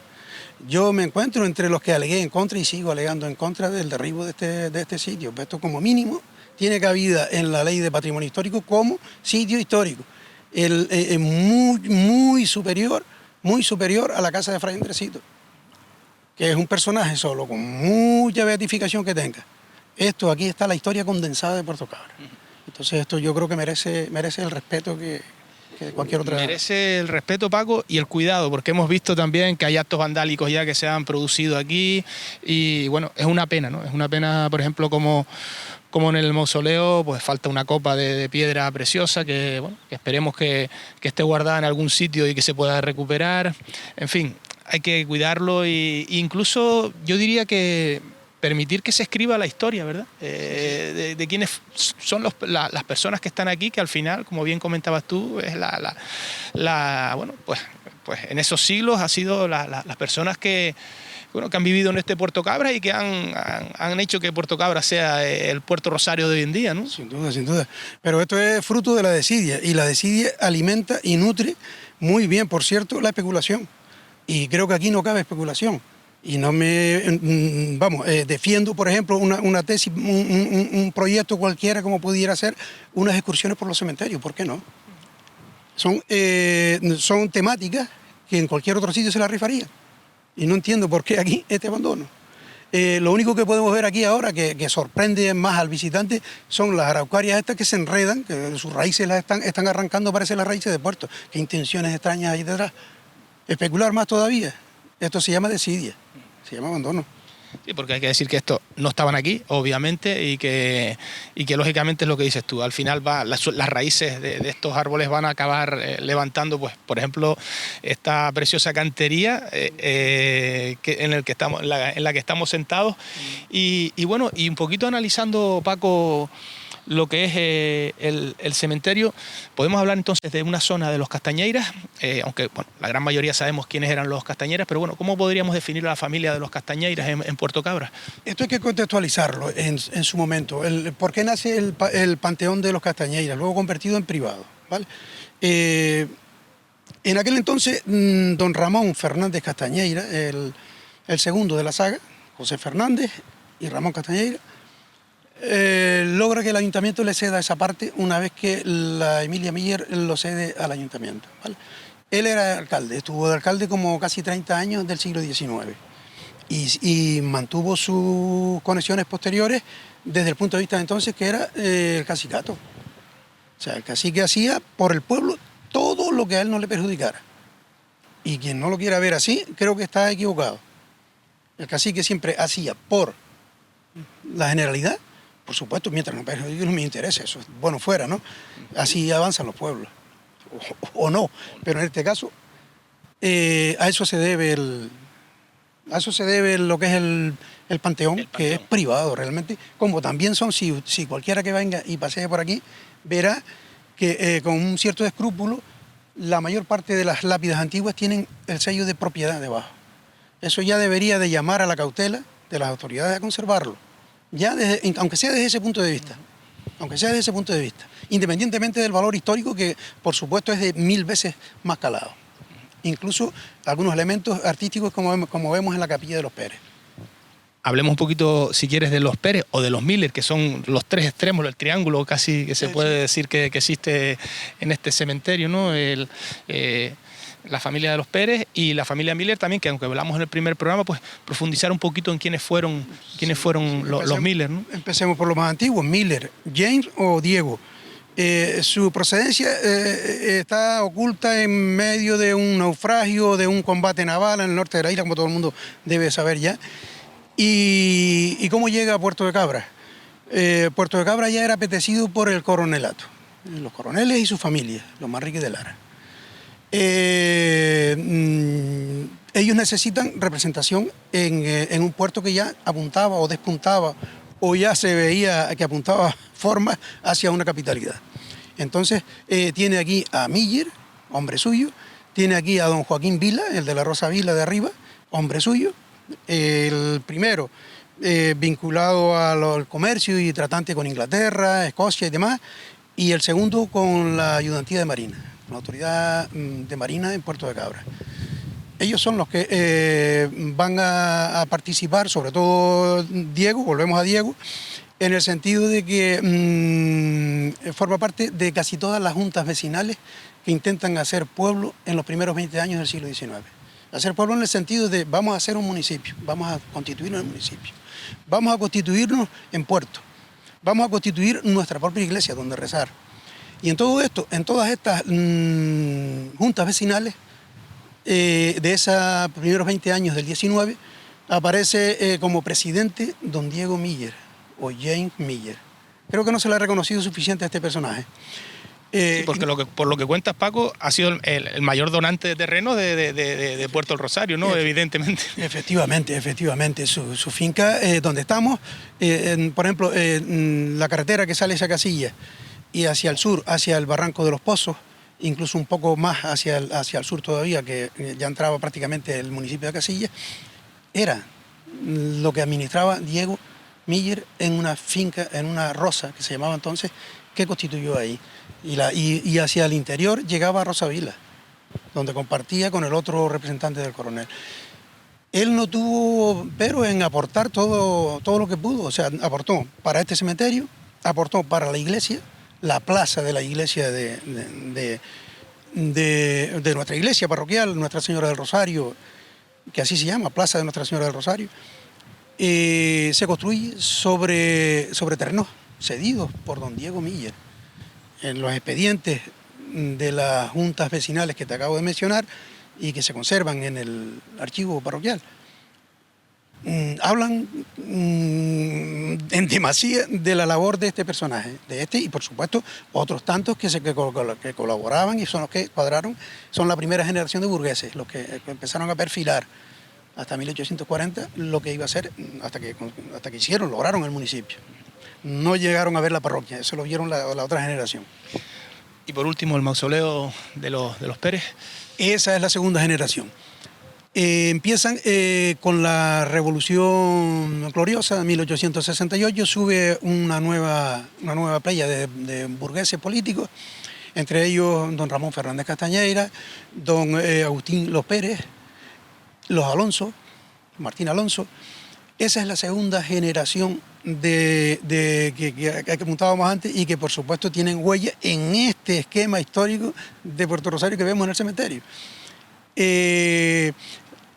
Yo me encuentro entre los que alegué en contra y sigo alegando en contra del derribo de este sitio. Esto como mínimo tiene cabida en la ley de patrimonio histórico como sitio histórico. Es muy superior a la casa de Fray Andresito, que es un personaje solo, con mucha beatificación que tenga. Aquí está la historia condensada de Puerto Cabra. Entonces esto yo creo que merece el respeto que cualquier otra. Merece el respeto, Paco, y el cuidado, porque hemos visto también que hay actos vandálicos ya que se han producido aquí y bueno, es una pena, ¿no? Es una pena, por ejemplo, como en el mausoleo, pues falta una copa de piedra preciosa que, bueno, que esperemos que esté guardada en algún sitio y que se pueda recuperar. En fin, hay que cuidarlo e incluso yo diría que permitir que se escriba la historia, ¿verdad? De quiénes son las personas que están aquí, que al final, como bien comentabas tú, es bueno, pues en esos siglos ha sido las personas que han vivido en este Puerto Cabra y que han hecho que Puerto Cabra sea el Puerto Rosario de hoy en día, ¿no? Sin duda, sin duda. Pero esto es fruto de la desidia, y la desidia alimenta y nutre muy bien, por cierto, la especulación. Y creo que aquí no cabe especulación. Y no defiendo, por ejemplo, una tesis, un proyecto cualquiera como pudiera ser unas excursiones por los cementerios. ¿Por qué no? Son temáticas que en cualquier otro sitio se las rifaría. Y no entiendo por qué aquí este abandono. Lo único que podemos ver aquí ahora que sorprende más al visitante son las araucarias estas que se enredan, que sus raíces las están arrancando, parecen las raíces de puerto. ¿Qué intenciones extrañas hay detrás? Especular más todavía. Esto se llama desidia. Se llama abandono. Sí, porque hay que decir que estos no estaban aquí, obviamente, y que lógicamente es lo que dices tú. Al final las raíces de estos árboles van a acabar levantando, pues, por ejemplo, esta preciosa cantería en la que estamos sentados. Y bueno, y un poquito analizando, Paco, lo que es el cementerio, podemos hablar entonces de una zona de los Castañeiras, aunque bueno, la gran mayoría sabemos quiénes eran los Castañeiras, pero bueno, ¿cómo podríamos definir a la familia de los Castañeiras en Puerto Cabra? Esto hay que contextualizarlo en su momento. ¿Por qué nace el panteón de los Castañeiras, luego convertido en privado? ¿Vale? En aquel entonces, don Ramón Fernández Castañeira, el segundo de la saga, José Fernández y Ramón Castañeira, logra que el ayuntamiento le ceda esa parte una vez que la Emilia Miller lo cede al ayuntamiento, ¿vale? Él era alcalde, estuvo de alcalde como casi 30 años del siglo XIX y mantuvo sus conexiones posteriores desde el punto de vista de entonces que era el cacicato. O sea, el cacique hacía por el pueblo todo lo que a él no le perjudicara. Y quien no lo quiera ver así, creo que está equivocado. El cacique siempre hacía por la generalidad. Por supuesto, mientras no perjudique no me interesa, eso es bueno fuera, ¿no? Así avanzan los puebos. O no, pero en este caso A eso se debe lo que es el panteón, que es privado realmente, como también son, si cualquiera que venga y pasee por aquí, verá que con un cierto escrúpulo, la mayor parte de las lápidas antiguas tienen el sello de propiedad debajo. Eso ya debería de llamar a la cautela de las autoridades a conservarlo, aunque sea desde ese punto de vista. Independientemente del valor histórico, que por supuesto es de 1000 veces más calado. Incluso algunos elementos artísticos como vemos en la capilla de los Pérez. Hablemos un poquito, si quieres, de los Pérez o de los Miller, que son los tres extremos, el triángulo casi que se puede decir que existe en este cementerio, ¿no? La familia de los Pérez y la familia Miller también, que aunque hablamos en el primer programa, pues profundizar un poquito en quiénes fueron los Miller, ¿no? Empecemos por los más antiguos, Miller, James o Diego. Su procedencia está oculta en medio de un naufragio, de un combate naval en el norte de la isla, como todo el mundo debe saber ya. ¿Y cómo llega a Puerto de Cabra? Puerto de Cabra ya era apetecido por el coronelato, los coroneles y su familia, los Manrique de Lara. Ellos necesitan representación en un puerto que ya apuntaba o despuntaba, o ya se veía que apuntaba forma hacia una capitalidad. Entonces tiene aquí a Miller, hombre suyo, tiene aquí a don Joaquín Vila, el de la Rosa Vila de arriba, hombre suyo, el primero vinculado al comercio y tratante con Inglaterra, Escocia y demás, y el segundo con la ayudantía de Marina, la autoridad de Marina en Puerto de Cabra. Ellos son los que van a participar, sobre todo Diego, volvemos a Diego, en el sentido de que forma parte de casi todas las juntas vecinales que intentan hacer pueblo en los primeros 20 años del siglo XIX. Hacer pueblo en el sentido de vamos a hacer un municipio, vamos a constituirnos en municipio, vamos a constituirnos en puerto, vamos a constituir nuestra propia iglesia donde rezar. Y en todo esto, en todas estas juntas vecinales, de esos primeros 20 años del 19, aparece como presidente don Diego Miller, o James Miller. Creo que no se le ha reconocido suficiente a este personaje. Sí, porque por lo que cuentas, Paco, ha sido el mayor donante de terreno de Puerto del Rosario, ¿no? Evidentemente. Efectivamente. Su finca, donde estamos, por ejemplo, la carretera que sale esa casilla y hacia el sur, hacia el Barranco de los Pozos, incluso un poco más hacia el sur todavía, que ya entraba prácticamente el municipio de Casillas, era lo que administraba Diego Miller en una finca, en una rosa que se llamaba entonces, que constituyó ahí. Y hacia el interior llegaba a Rosavila, donde compartía con el otro representante del coronel. Él no tuvo pero en aportar todo lo que pudo, o sea, aportó para este cementerio, aportó para la iglesia, la plaza de la iglesia de nuestra iglesia parroquial, Nuestra Señora del Rosario, que así se llama, Plaza de Nuestra Señora del Rosario, se construye sobre terrenos cedidos por don Diego Miller. En los expedientes de las juntas vecinales que te acabo de mencionar y que se conservan en el archivo parroquial, hablan en demasía de la labor de este personaje, y por supuesto otros tantos que colaboraban y son los que cuadraron, son la primera generación de burgueses, los que empezaron a perfilar hasta 1840 lo que iba a ser, hasta que lograron el municipio. No llegaron a ver la parroquia, eso lo vieron la otra generación. Y por último, el mausoleo de los Pérez. Esa es la segunda generación. Empiezan con la Revolución Gloriosa de 1868, sube una nueva playa de burgueses políticos, entre ellos don Ramón Fernández Castañeira, don Agustín Los Pérez, los Alonso, Martín Alonso. Esa es la segunda generación que apuntábamos antes y que por supuesto tienen huella en este esquema histórico de Puerto Rosario que vemos en el cementerio.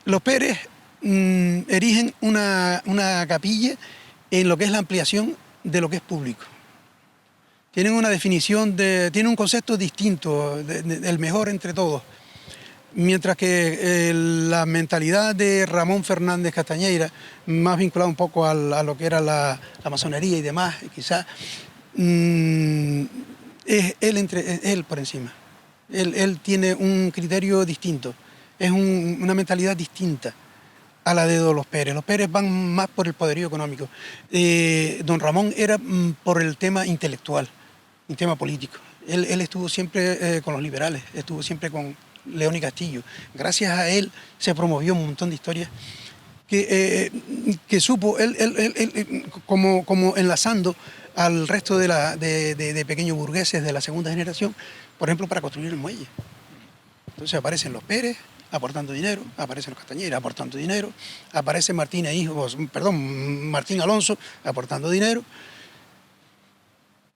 Los Pérez erigen una capilla en lo que es la ampliación de lo que es público. Tienen una definición, tienen un concepto distinto, del mejor entre todos. Mientras que la mentalidad de Ramón Fernández Castañeira, más vinculada un poco a lo que era la masonería y demás, quizás, es él por encima. Él tiene un criterio distinto. es una mentalidad distinta a la de los Pérez. Los Pérez van más por el poderío económico. Don Ramón era por el tema intelectual, un tema político. Él estuvo siempre con los liberales, estuvo siempre con León y Castillo. Gracias a él se promovió un montón de historias que supo, como enlazando al resto de pequeños burgueses de la segunda generación, por ejemplo, para construir el muelle. Entonces aparecen los Pérez aportando dinero, aparecen los Castañera aportando dinero, aparece Martín Alonso aportando dinero.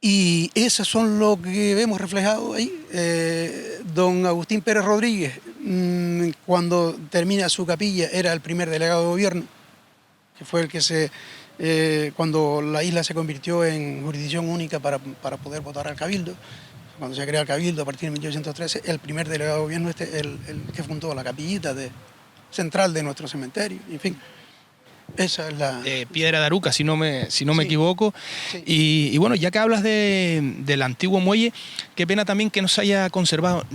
Y esos son lo que vemos reflejado ahí. Don Agustín Pérez Rodríguez, cuando termina su capilla, era el primer delegado de gobierno, que fue el que cuando la isla se convirtió en jurisdicción única para poder votar al Cabildo, cuando se crea el Cabildo a partir de 1813, el primer delegado de gobierno el que fundó la capillita central de nuestro cementerio, en fin. Esa es la... Piedra de Aruca, si no me equivoco. Sí. Y bueno, ya que hablas del antiguo muelle, qué pena también que no se haya conservado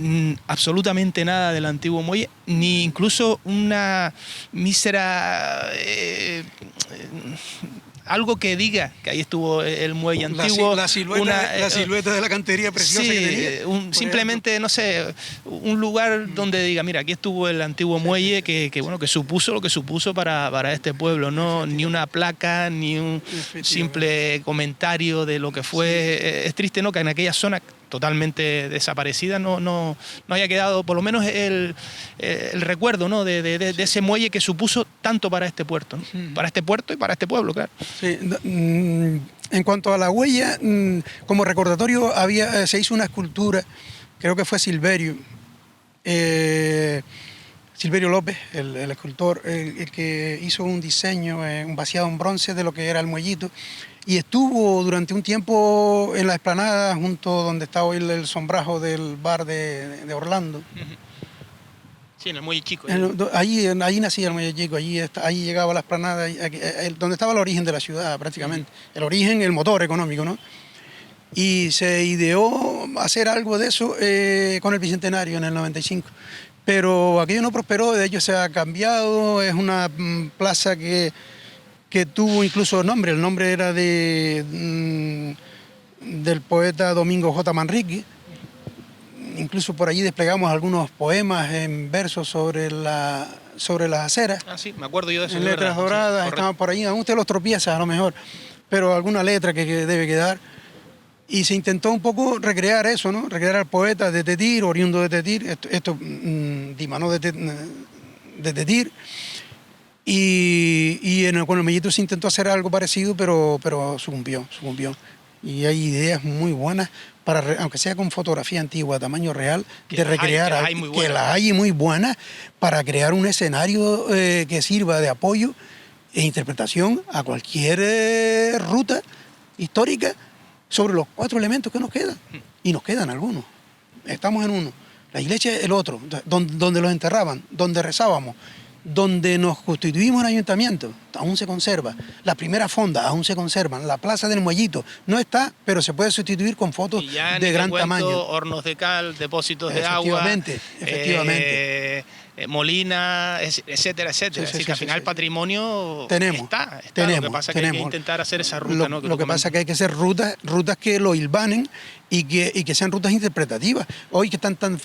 absolutamente nada del antiguo muelle, ni incluso una mísera... algo que diga que ahí estuvo el muelle antiguo. La silueta de la cantería preciosa sí, que tenía. Simplemente, no sé, un lugar donde diga, mira, aquí estuvo el antiguo muelle que supuso lo que supuso para este pueblo, ¿no? Ni una placa, ni un simple comentario de lo que fue. Es triste, ¿no?, que en aquella zona totalmente desaparecida no haya quedado por lo menos el recuerdo, ¿no?, de ese muelle que supuso tanto para este puerto, ¿no? Para este puerto y para este pueblo, claro. Sí. En cuanto a la huella, como recordatorio se hizo una escultura, creo que fue Silverio López, el escultor, el que hizo un diseño, un vaciado en bronce de lo que era el muellito, y estuvo durante un tiempo en la explanada junto donde está hoy el sombrajo del bar de Orlando. Sí, en el muelle chico. Ahí nacía el muelle chico, ahí llegaba la explanada, donde estaba el origen de la ciudad prácticamente. El origen, el motor económico, ¿no? Y se ideó hacer algo de eso con el Bicentenario en el 95. Pero aquello no prosperó, de hecho se ha cambiado, es una plaza que tuvo incluso nombre, el nombre era del poeta Domingo J. Manrique. Incluso por allí desplegamos algunos poemas en versos sobre las aceras. Ah, sí, me acuerdo yo de eso. En letras doradas, sí, estaban por allí, aún usted los tropieza a lo mejor, pero alguna letra que debe quedar. Y se intentó un poco recrear eso, ¿no? Recrear al poeta de Tetir, oriundo de Tetir, esto dimanó de Tetir. Y con el Mellito se intentó hacer algo parecido, pero sucumbió. Y hay ideas muy buenas, aunque sea con fotografía antigua, a tamaño real, de recrear, que las hay muy buenas, para crear un escenario que sirva de apoyo e interpretación a cualquier ruta histórica sobre los 4 elementos que nos quedan. Y nos quedan algunos. Estamos en uno. La iglesia es el otro, donde los enterraban, donde rezábamos, donde nos constituimos en ayuntamiento, aún se conserva. Las primeras fondas aún se conservan. La plaza del Muellito no está, pero se puede sustituir con fotos de gran tamaño. Hornos de cal, depósitos de agua. Efectivamente. Molina, etcétera, etcétera. Así que al final el patrimonio está. Lo que pasa es que hay que intentar hacer esa ruta. Lo que pasa es que hay que hacer rutas que lo hilvanen y que sean rutas interpretativas. Hoy que están tan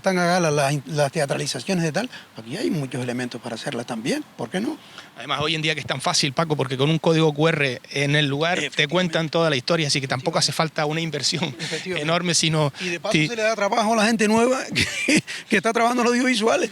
a gala las teatralizaciones de tal, aquí hay muchos elementos para hacerlas también. ¿Por qué no? Además, hoy en día que es tan fácil, Paco, porque con un código QR en el lugar te cuentan toda la historia, así que tampoco hace falta una inversión enorme, sino... Y de paso se le da trabajo a la gente nueva que está trabajando en los audiovisuales.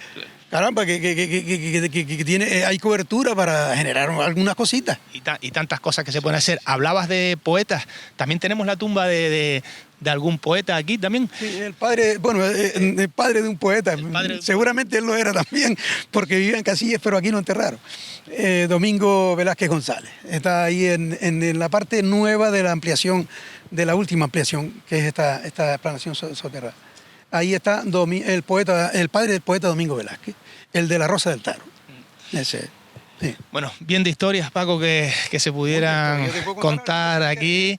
Caramba, que hay cobertura para generar algunas cositas. Y tantas cosas que se pueden hacer. Hablabas de poetas, también tenemos la tumba de algún poeta aquí también. Sí, el padre de un poeta, seguramente él lo era también, porque vivía en Casillas, pero aquí lo enterraron. Domingo Velázquez González. Está ahí en la parte nueva de la ampliación, de la última ampliación, que es esta explanación soterrada. Ahí está el padre del poeta Domingo Velázquez, el de la Rosa del Taro. Ese. Sí. Bueno, bien de historias, Paco, que se pudieran Yo te puedo contar contar aquí.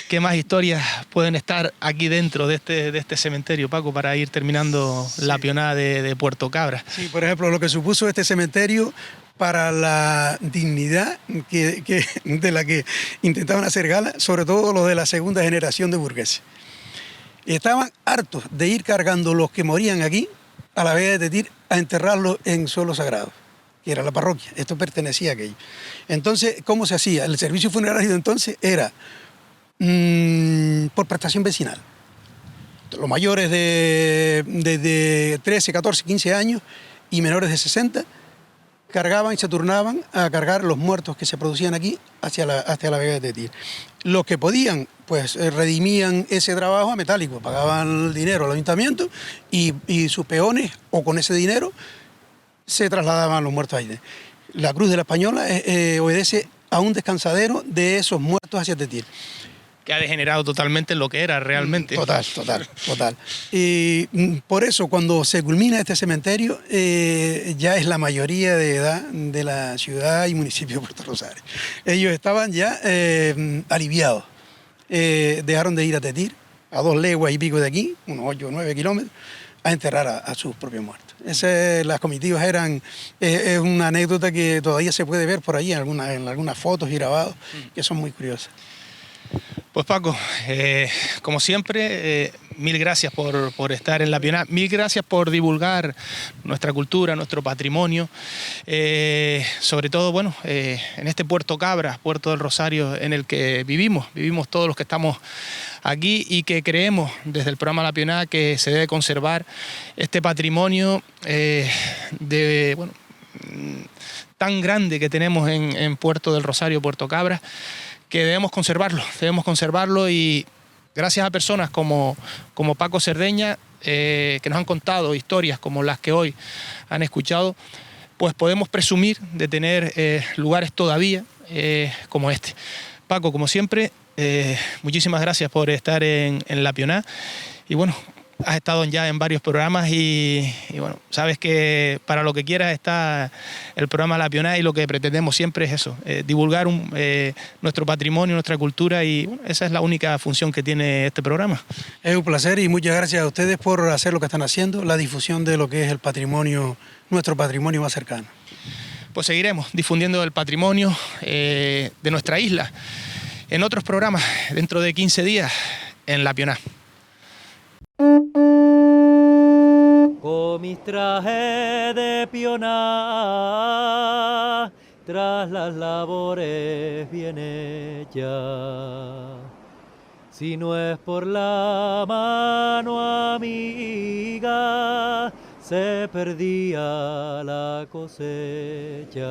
¿Qué más historias pueden estar aquí dentro de este cementerio, Paco, para ir terminando la pionada de Puerto Cabra? Sí, por ejemplo, lo que supuso este cementerio para la dignidad de la que intentaban hacer gala, sobre todo los de la segunda generación de burgueses. Estaban hartos de ir cargando los que morían aquí a la Vega de Tetir a enterrarlos en suelo sagrado, que era la parroquia. Esto pertenecía a aquello. Entonces, ¿cómo se hacía? El servicio funerario de entonces era por prestación vecinal. Los mayores de 13, 14, 15 años y menores de 60 cargaban y se turnaban a cargar los muertos que se producían aquí hacia la Vega de Tetir. Los que podían, pues redimían ese trabajo a metálico, pagaban el dinero al ayuntamiento y sus peones, o con ese dinero, se trasladaban los muertos ahí. La Cruz de la Española obedece a un descansadero de esos muertos hacia Tetir. Que ha degenerado totalmente en lo que era realmente. Total. Y por eso, cuando se culmina este cementerio, ya es la mayoría de edad de la ciudad y municipio de Puerto Rosario. Ellos estaban ya aliviados. Dejaron de ir a Tetir, a 2 leguas y pico de aquí, unos 8 o 9 kilómetros, a enterrar a sus propios muertos. Las comitivas eran una anécdota que todavía se puede ver por ahí en algunas fotos y grabados, que son muy curiosas. Pues Paco, como siempre, mil gracias por estar en la pionada, mil gracias por divulgar nuestra cultura, nuestro patrimonio, sobre todo, bueno, en este Puerto Cabra, Puerto del Rosario, en el que vivimos todos los que estamos aquí y que creemos desde el programa La Pionada que se debe conservar este patrimonio tan grande que tenemos en Puerto del Rosario, Puerto Cabra, que debemos conservarlo y gracias a personas como Paco Cerdeña, que nos han contado historias como las que hoy han escuchado, pues podemos presumir de tener lugares todavía como este. Paco, como siempre, muchísimas gracias por estar en La Pionada y bueno, has estado ya en varios programas y bueno, sabes que para lo que quieras está el programa La Pionada y lo que pretendemos siempre es eso, divulgar nuestro patrimonio, nuestra cultura y bueno, esa es la única función que tiene este programa. Es un placer y muchas gracias a ustedes por hacer lo que están haciendo, la difusión de lo que es el patrimonio, nuestro patrimonio más cercano. Pues seguiremos difundiendo el patrimonio de nuestra isla en otros programas dentro de 15 días en La Pionada. Con mis trajes de pioná, tras las labores bien hechas. Si no es por la mano amiga, se perdía la cosecha.